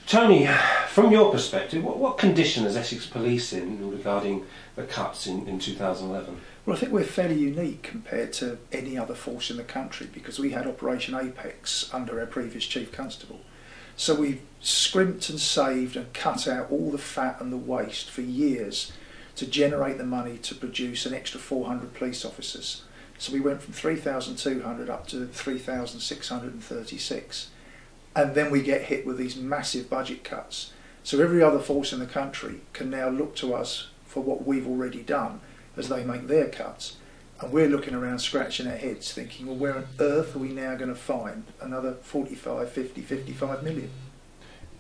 Tony, from your perspective, what condition is Essex Police in regarding the cuts in 2011? Well, I think we're fairly unique compared to any other force in the country because we had Operation Apex under our previous Chief Constable. So we've scrimped and saved and cut out all the fat and the waste for years to generate the money to produce an extra 400 police officers. So we went from 3,200 up to 3,636. And then we get hit with these massive budget cuts. So every other force in the country can now look to us for what we've already done as they make their cuts. And we're looking around scratching our heads thinking, well, where on earth are we now going to find another 45, 50, 55 million?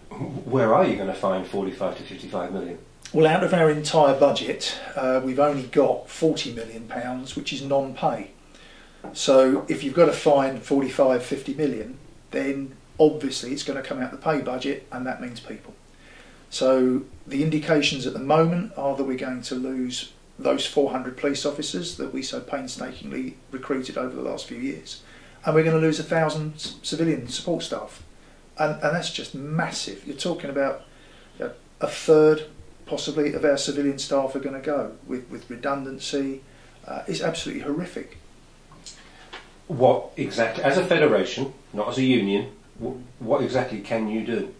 Where are you going to find 45 to 55 million? Well, out of our entire budget, we've only got £40 million, which is non-pay. So if you've got to find 45, 50 million, then obviously it's going to come out the pay budget, and that means people. So the indications at the moment are that we're going to lose those 400 police officers that we so painstakingly recruited over the last few years, and we're going to lose 1,000 civilian support staff, and that's just massive. You're talking about a third possibly of our civilian staff are going to go with redundancy. It's absolutely horrific. What exactly, as a federation, not as a union, what exactly can you do?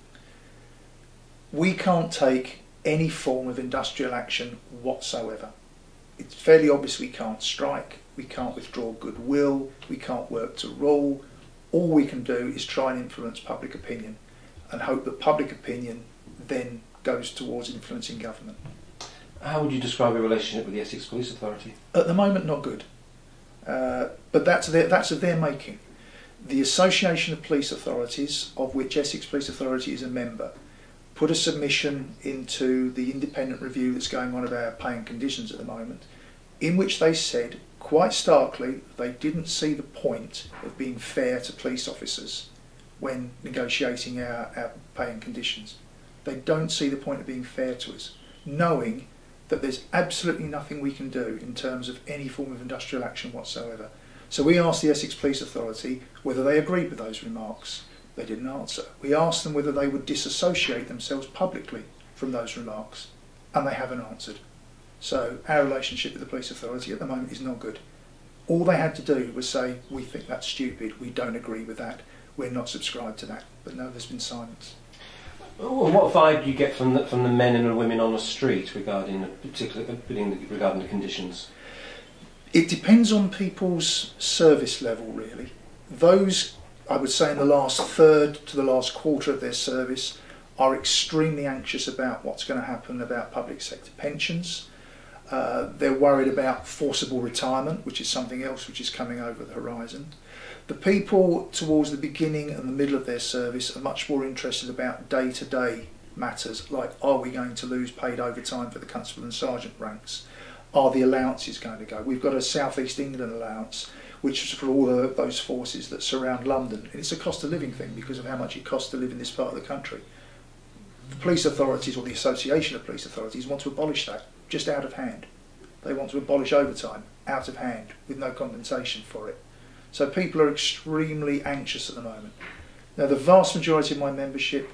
We can't take any form of industrial action whatsoever. It's fairly obvious we can't strike, we can't withdraw goodwill, we can't work to rule. All we can do is try and influence public opinion and hope that public opinion then goes towards influencing government. How would you describe your relationship with the Essex Police Authority? At the moment, not good. But that's of their making. The Association of Police Authorities, of which Essex Police Authority is a member, put a submission into the independent review that's going on of our pay and conditions at the moment, in which they said quite starkly they didn't see the point of being fair to police officers when negotiating our pay and conditions. They don't see the point of being fair to us, knowing that there's absolutely nothing we can do in terms of any form of industrial action whatsoever. So we asked the Essex Police Authority whether they agreed with those remarks. They didn't answer. We asked them whether they would disassociate themselves publicly from those remarks, and they haven't answered. So our relationship with the police authority at the moment is not good. All they had to do was say, we think that's stupid, we don't agree with that, we're not subscribed to that. But no, there's been silence. Oh, and what vibe do you get from the men and the women on the street regarding the conditions? It depends on people's service level, really. Those, I would say, in the last third to the last quarter of their service are extremely anxious about what's going to happen about public sector pensions. They're worried about forcible retirement, which is something else which is coming over the horizon. The people towards the beginning and the middle of their service are much more interested about day-to-day matters, like are we going to lose paid overtime for the constable and sergeant ranks? Are the allowances going to go? We've got a South East England allowance, which is for all those forces that surround London. And it's a cost of living thing because of how much it costs to live in this part of the country. The police authorities, or the Association of Police Authorities, want to abolish that, just out of hand. They want to abolish overtime, out of hand, with no compensation for it. So people are extremely anxious at the moment. Now, the vast majority of my membership,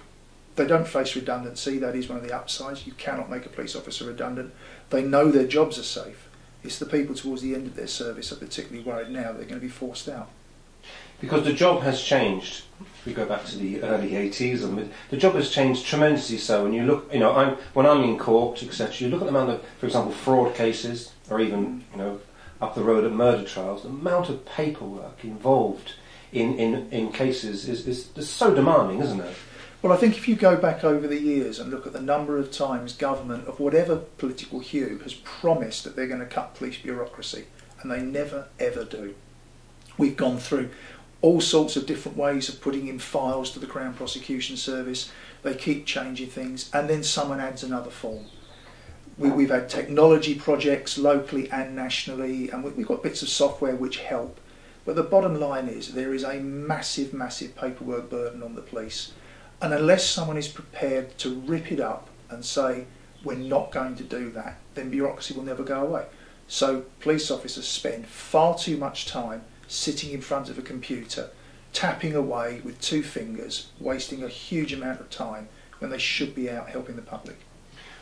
they don't face redundancy. That is one of the upsides. You cannot make a police officer redundant. They know their jobs are safe. It's the people towards the end of their service are particularly worried now they're going to be forced out. Because the job has changed. If we go back to the early 80s, the job has changed tremendously. So when you look, when I'm in court, etc., you look at the amount of, for example, fraud cases, or even, up the road at murder trials, the amount of paperwork involved in cases is so demanding, isn't it? Well, I think if you go back over the years and look at the number of times government of whatever political hue has promised that they're going to cut police bureaucracy, and they never ever do. We've gone through all sorts of different ways of putting in files to the Crown Prosecution Service. They keep changing things, and then someone adds another form. We've had technology projects locally and nationally, and we've got bits of software which help. But the bottom line is there is a massive, massive paperwork burden on the police. And unless someone is prepared to rip it up and say, we're not going to do that, then bureaucracy will never go away. So police officers spend far too much time sitting in front of a computer, tapping away with two fingers, wasting a huge amount of time, when they should be out helping the public.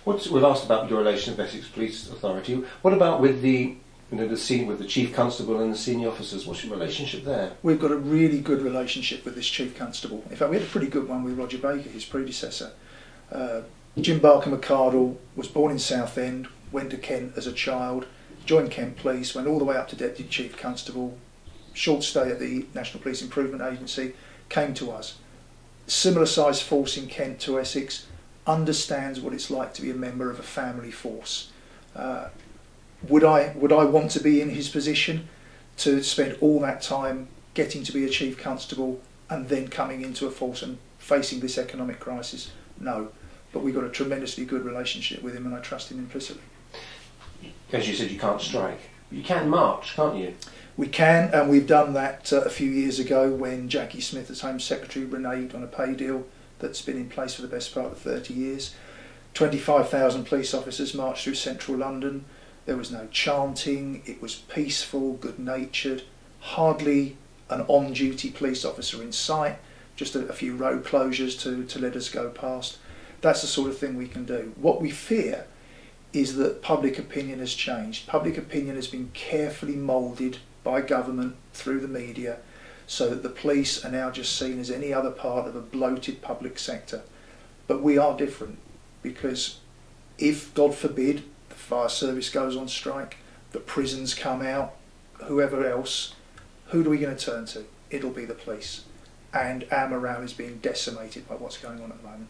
We've asked about your relation with Essex Police Authority. What about with the with the Chief Constable and the senior officers? What's your relationship there? We've got a really good relationship with this Chief Constable. In fact, we had a pretty good one with Roger Baker, his predecessor. Jim Barker McCardle was born in Southend, went to Kent as a child, joined Kent Police, went all the way up to Deputy Chief Constable, short stay at the National Police Improvement Agency, came to us. Similar sized force in Kent to Essex, understands what it's like to be a member of a family force. Would I want to be in his position, to spend all that time getting to be a Chief Constable and then coming into a force and facing this economic crisis? No, but we've got a tremendously good relationship with him and I trust him implicitly. As you said, you can't strike. You can march, can't you? We can, and we've done that a few years ago when Jackie Smith as Home Secretary reneged on a pay deal that's been in place for the best part of 30 years. 25,000 police officers marched through central London. There was no chanting, it was peaceful, good-natured, hardly an on-duty police officer in sight, just a few road closures to let us go past. That's the sort of thing we can do. What we fear is that public opinion has changed. Public opinion has been carefully moulded by government through the media so that the police are now just seen as any other part of a bloated public sector. But we are different, because if, God forbid, the fire service goes on strike, the prisons come out, whoever else, who are we going to turn to? It'll be the police. And our morale is being decimated by what's going on at the moment.